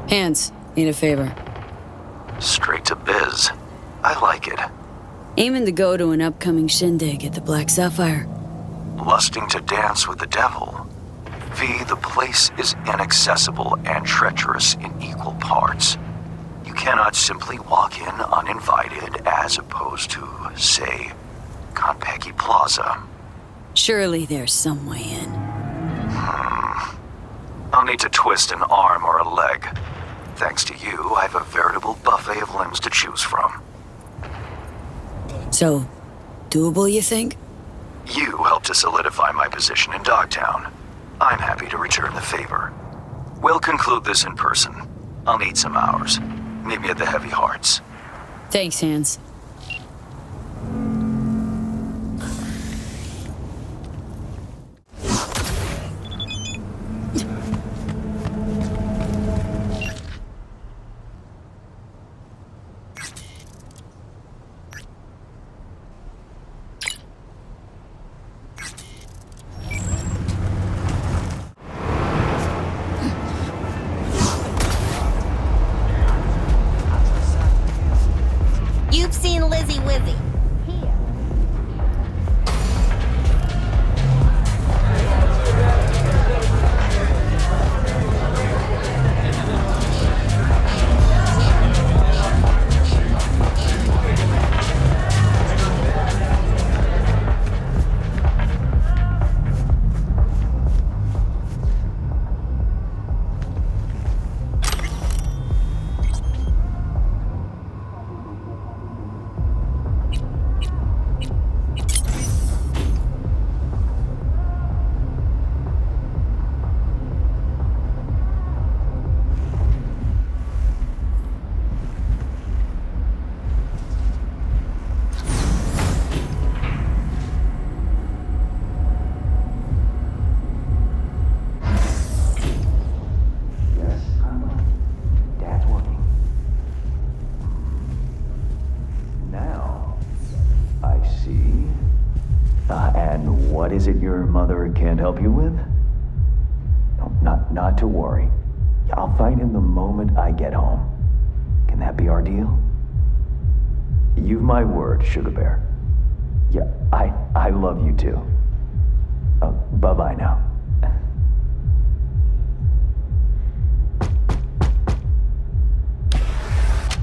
Hands, need a favor. Straight to biz. I like it. Aiming to go to an upcoming shindig at the Black Sapphire. Lusting to dance with the devil. V, the place is inaccessible and treacherous in equal parts. You cannot simply walk in uninvited as opposed to, say, Konpeki Plaza. Surely there's some way in. I'll need to twist an arm or a leg. Thanks to you, I have a veritable buffet of limbs to choose from. So, doable, you think? You helped to solidify my position in Dogtown. I'm happy to return the favor. We'll conclude this in person. I'll need some hours. Meet me at the Heavy Hearts. Thanks, Hans. You've seen Lizzie Wizzy. What is it your mother can't help you with? No, not to worry. I'll find him the moment I get home. Can that be our deal? You've my word, Sugar Bear. Yeah, I love you too. Bye-bye now.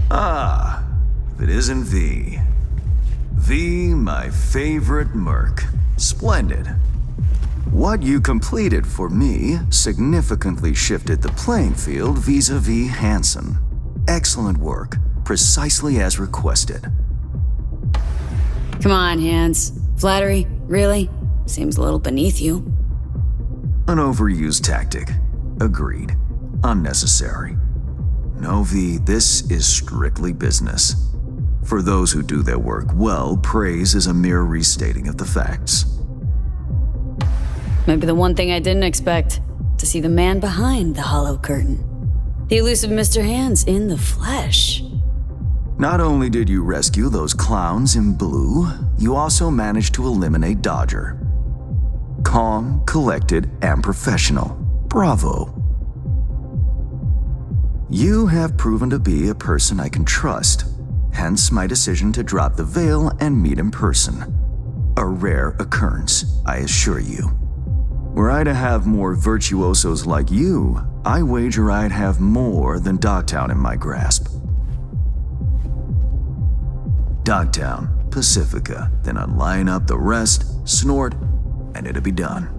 Ah, if it isn't V. V, my favorite merc. Splendid. What you completed for me significantly shifted the playing field vis-a-vis Hansen. Excellent work, precisely as requested. Come on, Hans. Flattery? Really? Seems a little beneath you. An overused tactic. Agreed. Unnecessary. No, V, this is strictly business. For those who do their work well, praise is a mere restating of the facts. Maybe the one thing I didn't expect, to see the man behind the hollow curtain. The elusive Mr. Hands in the flesh. Not only did you rescue those clowns in blue, you also managed to eliminate Dodger. Calm, collected, and professional. Bravo. You have proven to be a person I can trust. Hence my decision to drop the veil and meet in person. A rare occurrence, I assure you. Were I to have more virtuosos like you, I wager I'd have more than Dogtown in my grasp. Dogtown, Pacifica, then I'd line up the rest, snort, and it'd be done.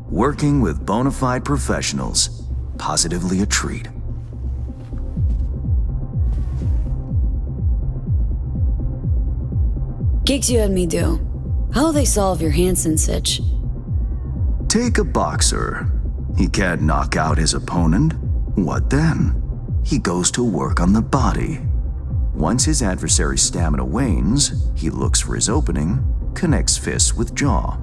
Working with bona fide professionals, positively a treat. Gigs you had me do. How'll they solve your Hansen sitch? Take a boxer. He can't knock out his opponent. What then? He goes to work on the body. Once his adversary's stamina wanes, he looks for his opening, connects fists with jaw.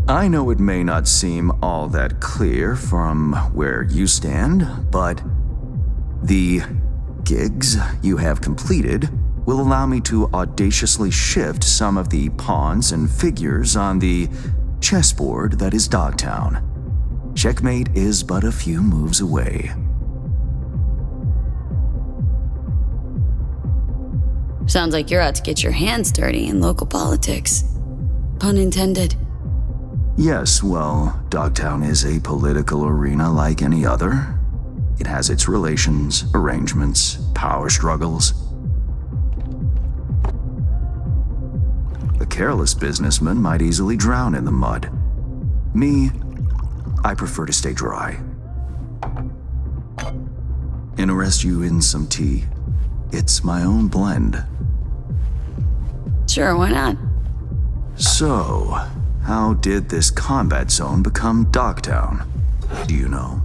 I know it may not seem all that clear from where you stand, but the gigs you have completed will allow me to audaciously shift some of the pawns and figures on the chessboard that is Dogtown. Checkmate is but a few moves away. Sounds like you're out to get your hands dirty in local politics. Pun intended. Yes, well, Dogtown is a political arena like any other. It has its relations, arrangements, power struggles. A careless businessman might easily drown in the mud. Me, I prefer to stay dry. Interest you in some tea? It's my own blend. Sure, why not? So, how did this combat zone become Dogtown? Do you know?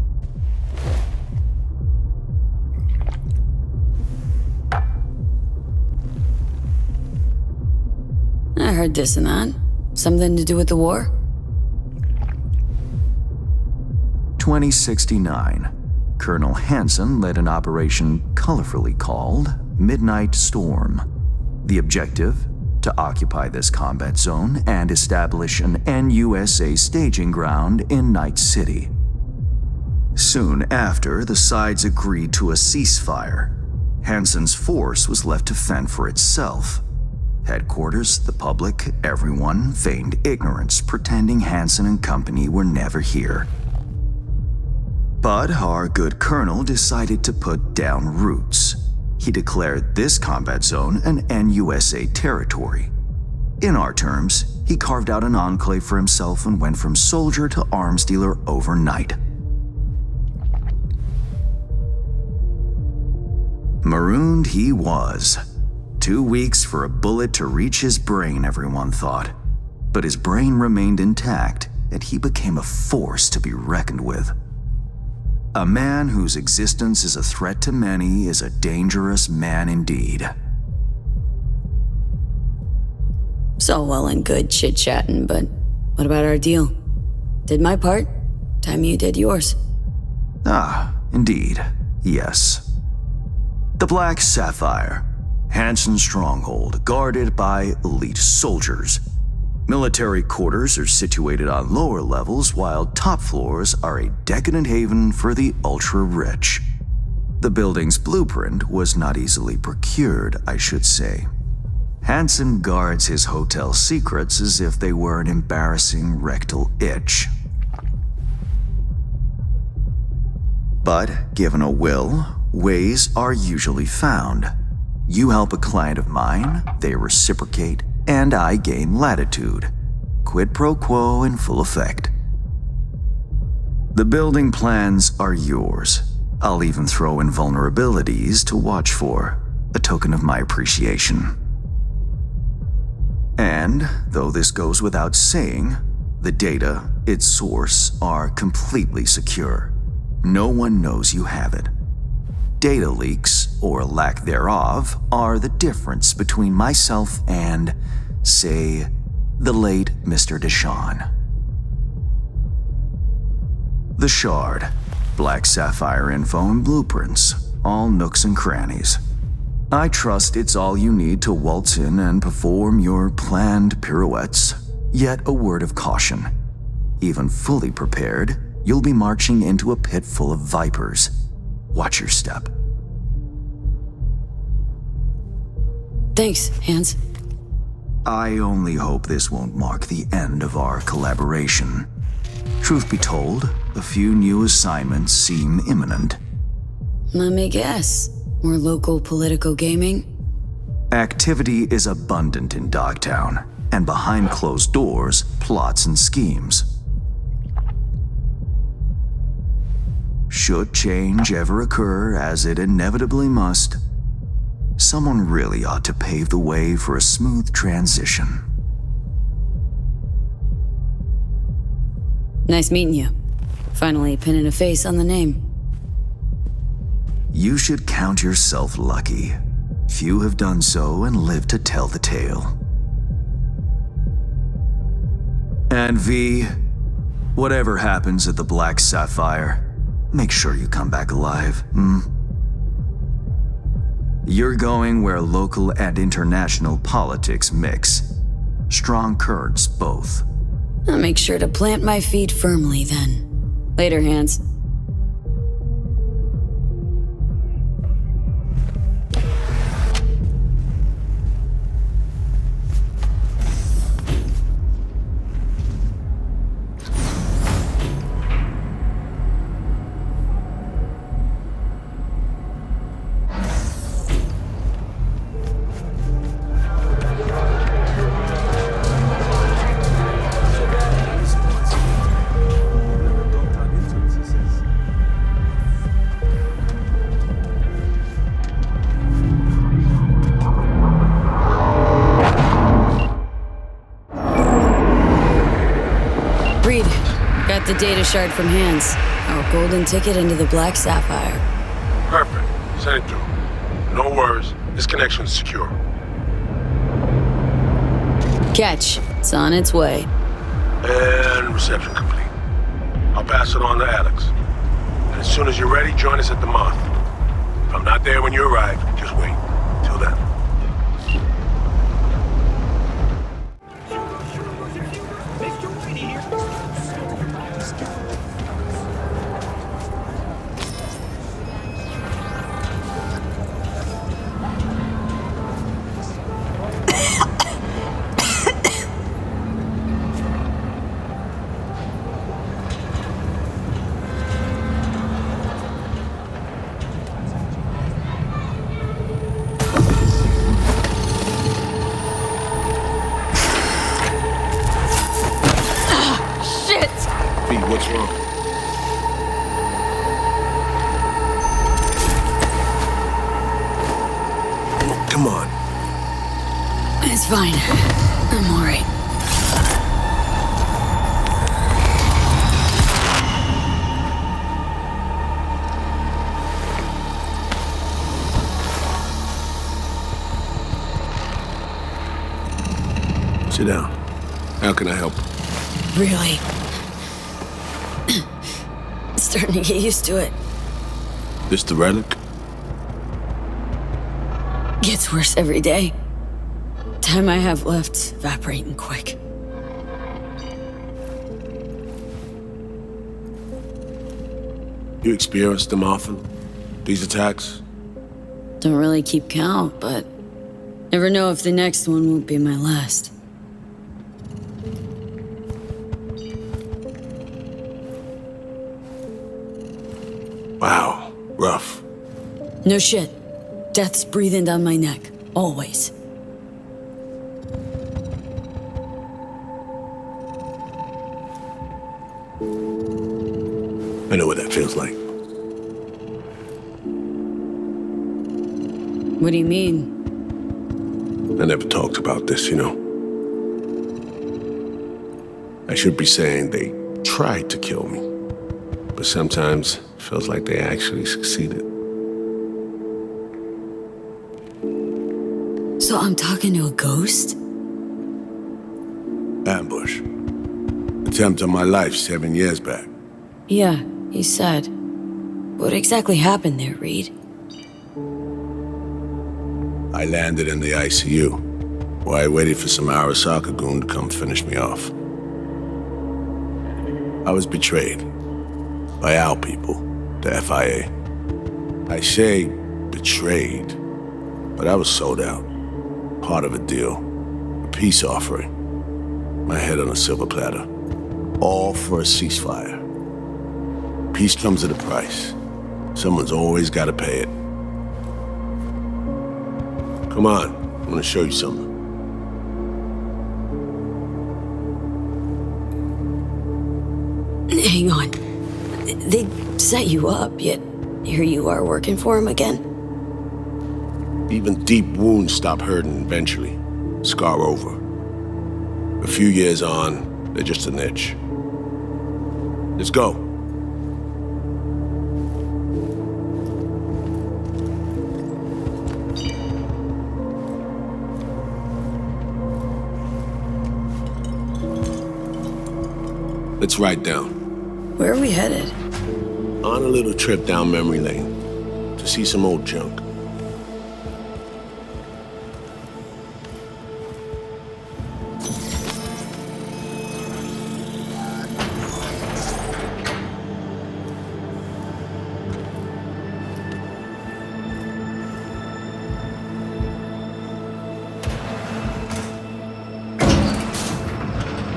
I heard this and that. Something to do with the war? 2069. Colonel Hansen led an operation colorfully called Midnight Storm. The objective? To occupy this combat zone and establish an NUSA staging ground in Night City. Soon after, the sides agreed to a ceasefire. Hansen's force was left to fend for itself. Headquarters, the public, everyone feigned ignorance, pretending Hansen and company were never here. But our good colonel decided to put down roots. He declared this combat zone an NUSA territory. In our terms, he carved out an enclave for himself and went from soldier to arms dealer overnight. Marooned he was. 2 weeks for a bullet to reach his brain, everyone thought. But his brain remained intact, and he became a force to be reckoned with. A man whose existence is a threat to many is a dangerous man indeed. So well and good chit-chatting, but what about our deal? Did my part, time you did yours. Ah, indeed, yes. The Black Sapphire, Hansen's stronghold, guarded by elite soldiers. Military quarters are situated on lower levels, while top floors are a decadent haven for the ultra-rich. The building's blueprint was not easily procured, I should say. Hansen guards his hotel secrets as if they were an embarrassing rectal itch. But given a will, ways are usually found. You help a client of mine, they reciprocate, and I gain latitude. Quid pro quo in full effect. The building plans are yours. I'll even throw in vulnerabilities to watch for, a token of my appreciation. And, though this goes without saying, the data, its source, are completely secure. No one knows you have it. Data leaks, or lack thereof, are the difference between myself and, say, the late Mr. Deshawn. The Shard, Black Sapphire info and blueprints, all nooks and crannies. I trust it's all you need to waltz in and perform your planned pirouettes. Yet a word of caution. Even fully prepared, you'll be marching into a pit full of vipers. Watch your step. Thanks, Hans. I only hope this won't mark the end of our collaboration. Truth be told, a few new assignments seem imminent. Let me guess. More local political gaming? Activity is abundant in Dogtown, and behind closed doors, plots and schemes. Should change ever occur, as it inevitably must, someone really ought to pave the way for a smooth transition. Nice meeting you. Finally pinning a face on the name. You should count yourself lucky. Few have done so and lived to tell the tale. And V, whatever happens at the Black Sapphire, make sure you come back alive, You're going where local and international politics mix. Strong currents, both. I'll make sure to plant my feet firmly then. Later, Hans. The data shard from Hans. Our golden ticket into the Black Sapphire. Perfect. Send it through. No worries. This connection's secure. Catch. It's on its way. And reception complete. I'll pass it on to Alex. And as soon as you're ready, join us at the Moth. If I'm not there when you arrive, just wait. Till then. What's wrong? Come on. It's fine. I'm all right. Sit down. How can I help? Really? Starting to get used to it. This the Relic? Gets worse every day. Time I have left evaporating quick. You experience them often? These attacks? Don't really keep count, but never know if the next one won't be my last. Wow, rough. No shit. Death's breathing down my neck. Always. I know what that feels like. What do you mean? I never talked about this, you know. I should be saying they tried to kill me. But sometimes it feels like they actually succeeded. So I'm talking to a ghost? Ambush. Attempt on my life 7 years back. Yeah, you said. What exactly happened there, Reed? I landed in the ICU, while I waited for some Arasaka goon to come finish me off. I was betrayed by our people, the FIA. I say betrayed, but I was sold out. Part of a deal, a peace offering. My head on a silver platter. All for a ceasefire. Peace comes at a price. Someone's always got to pay it. Come on, I'm gonna show you something. Hang on. They set you up, yet here you are working for him again? Even deep wounds stop hurting eventually. Scar over. A few years on, they're just an itch. Let's go. Let's ride down. Where are we headed? On a little trip down memory lane to see some old junk.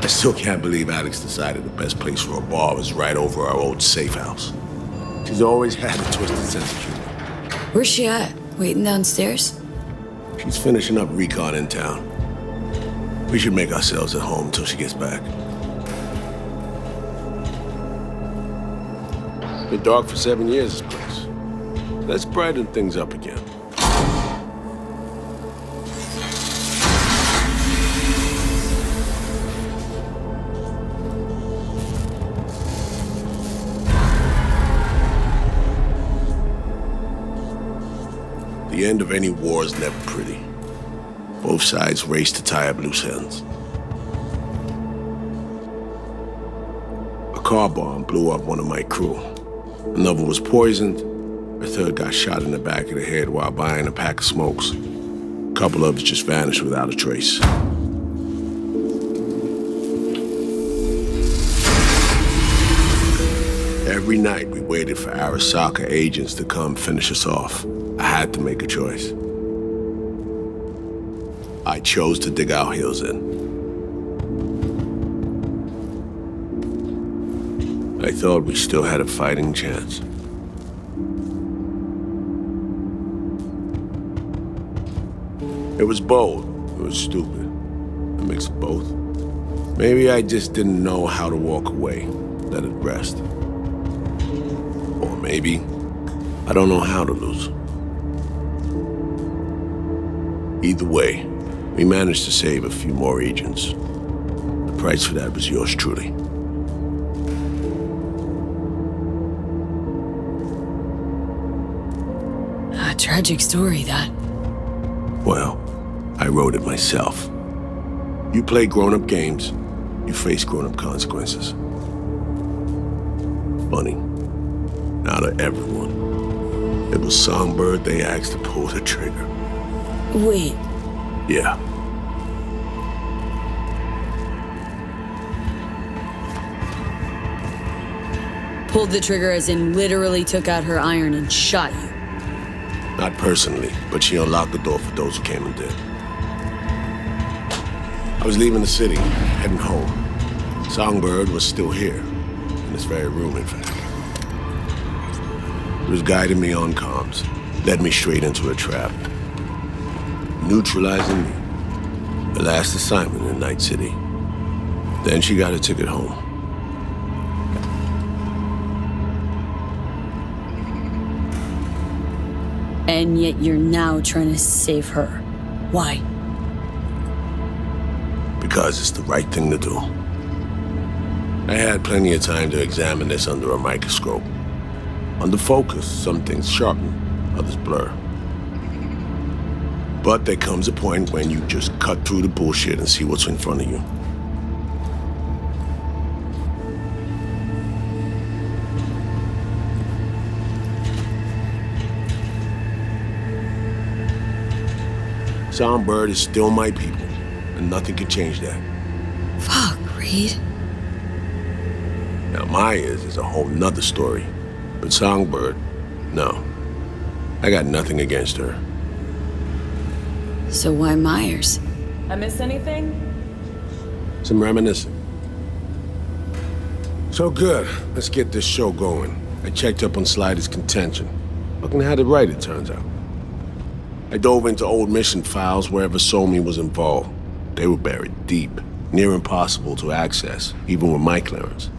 I still can't believe Alex decided the best place for a bar was right over our old safe house. She's always had a twisted sense of humor. Where's she at? Waiting downstairs? She's finishing up recon in town. We should make ourselves at home till she gets back. Been dark for 7 years, this place. Let's brighten things up again. The end of any war is never pretty. Both sides race to tie up loose ends. A car bomb blew up one of my crew. Another was poisoned. A third got shot in the back of the head while buying a pack of smokes. A couple others just vanished without a trace. Every night we waited for Arasaka agents to come finish us off. I had to make a choice. I chose to dig our heels in. I thought we still had a fighting chance. It was bold. It was stupid. A mix of both. Maybe I just didn't know how to walk away, let it rest. Or maybe I don't know how to lose. Either way, we managed to save a few more agents. The price for that was yours truly. A tragic story, that. Well, I wrote it myself. You play grown-up games, you face grown-up consequences. Funny. Out of everyone, it was Songbird they asked to pull the trigger. Wait. Yeah. Pulled the trigger as in literally took out her iron and shot you. Not personally, but she unlocked the door for those who came and did. I was leaving the city, heading home. Songbird was still here, in this very room, in fact. He was guiding me on comms, led me straight into a trap. Neutralizing me. The last assignment in Night City. Then she got a ticket home. And yet you're now trying to save her. Why? Because it's the right thing to do. I had plenty of time to examine this under a microscope. Under focus, some things sharpen, others blur. But there comes a point when you just cut through the bullshit and see what's in front of you. Songbird is still my people, and nothing can change that. Fuck, Reed. Now Myers is a whole nother story, but Songbird, no. I got nothing against her. So why Myers? I miss anything? Some reminiscing. So good, let's get this show going. I checked up on Slider's contention. Fucking had it right, it turns out. I dove into old mission files wherever Somi was involved. They were buried deep, near impossible to access, even with my clearance.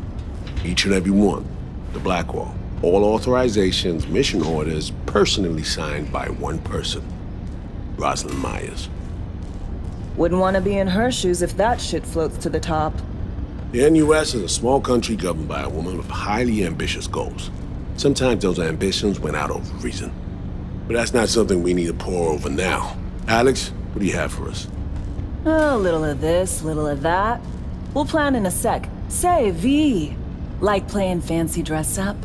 Each and every one, the Blackwall. All authorizations, mission orders, personally signed by one person, Rosalind Myers. Wouldn't want to be in her shoes if that shit floats to the top. The NUS is a small country governed by a woman with highly ambitious goals. Sometimes those ambitions went out over reason. But that's not something we need to pour over now. Alex, what do you have for us? A little of this, little of that. We'll plan in a sec. Say, V. Like playing fancy dress up?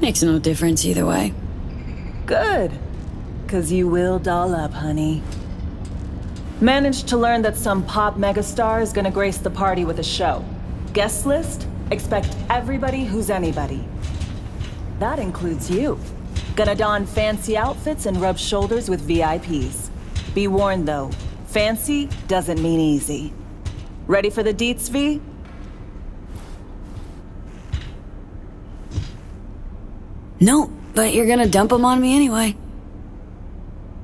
Makes no difference either way. Good. 'Cause you will doll up, honey. Managed to learn that some pop megastar is gonna grace the party with a show. Guest list? Expect everybody who's anybody. That includes you. Gonna don fancy outfits and rub shoulders with VIPs. Be warned though, Fancy doesn't mean easy. Ready for the deets, V? No, but you're gonna dump them on me anyway.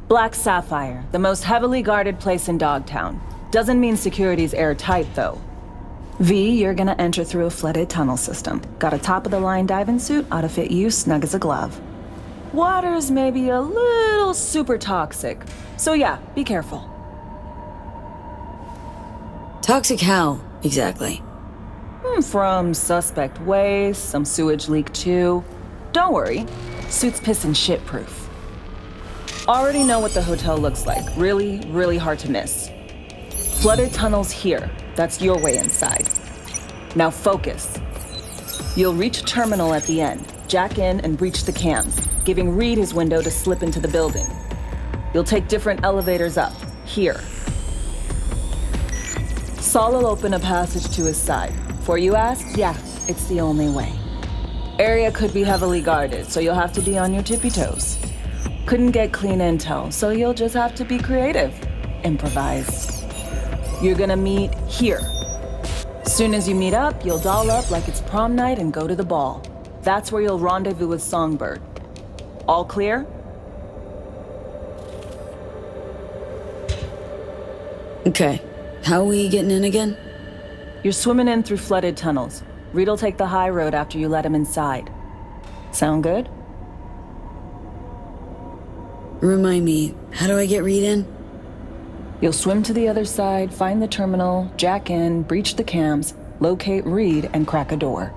Black Sapphire, the most heavily guarded place in Dogtown. Doesn't mean security's airtight, though. V, you're gonna enter through a flooded tunnel system. Got a top-of-the-line diving suit, ought to fit you snug as a glove. Water's maybe a little super toxic, so yeah, be careful. Toxic how, exactly? From suspect waste, some sewage leak too. Don't worry, suit's piss and shit proof. Already know what the hotel looks like. Really, really hard to miss. Flooded tunnels here. That's your way inside. Now focus. You'll reach a terminal at the end. Jack in and breach the cams, giving Reed his window to slip into the building. You'll take different elevators up. Here. Saul will open a passage to his side. Before you ask, yeah, it's the only way. Area could be heavily guarded, so you'll have to be on your tippy toes. Couldn't get clean intel, so you'll just have to be creative. Improvise. You're gonna meet here. Soon as you meet up, you'll doll up like it's prom night and go to the ball. That's where you'll rendezvous with Songbird. All clear? Okay, how are we getting in again? You're swimming in through flooded tunnels. Reed'll take the high road after you let him inside. Sound good? Remind me, how do I get Reed in? You'll swim to the other side, find the terminal, jack in, breach the cams, locate Reed, and crack a door.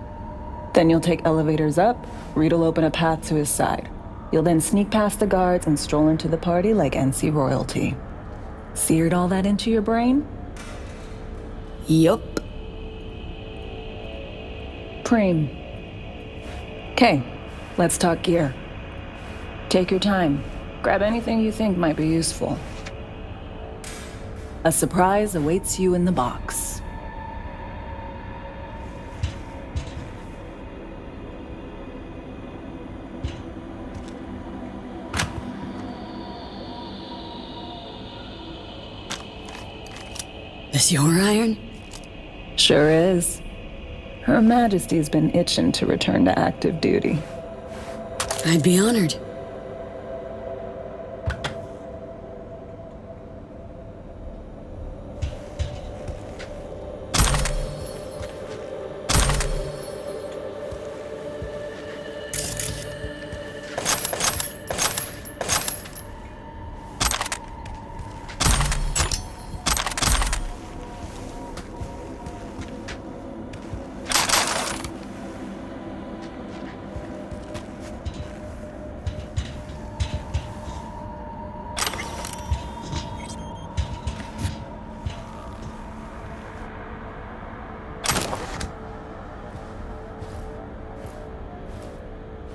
Then you'll take elevators up, Reed'll open a path to his side. You'll then sneak past the guards and stroll into the party like NC royalty. Seared all that into your brain? Yup. Preem. Okay, let's talk gear. Take your time. Grab anything you think might be useful. A surprise awaits you in the box. This your iron? Sure is. Her Majesty's been itching to return to active duty. I'd be honored.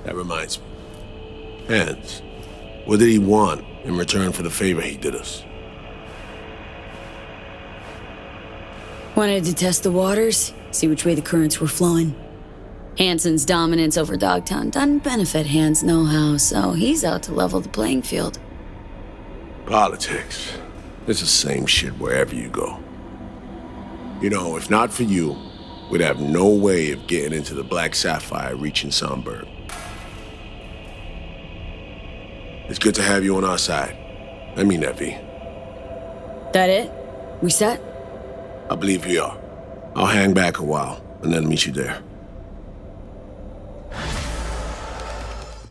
That reminds me. Hans, what did he want in return for the favor he did us? Wanted to test the waters, see which way the currents were flowing. Hansen's dominance over Dogtown doesn't benefit Hans' know-how, so he's out to level the playing field. Politics. It's the same shit wherever you go. You know, if not for you, we'd have no way of getting into the Black Sapphire reaching Songbird. It's good to have you on our side. I mean that, V. That it? We set? I believe we are. I'll hang back a while and then meet you there.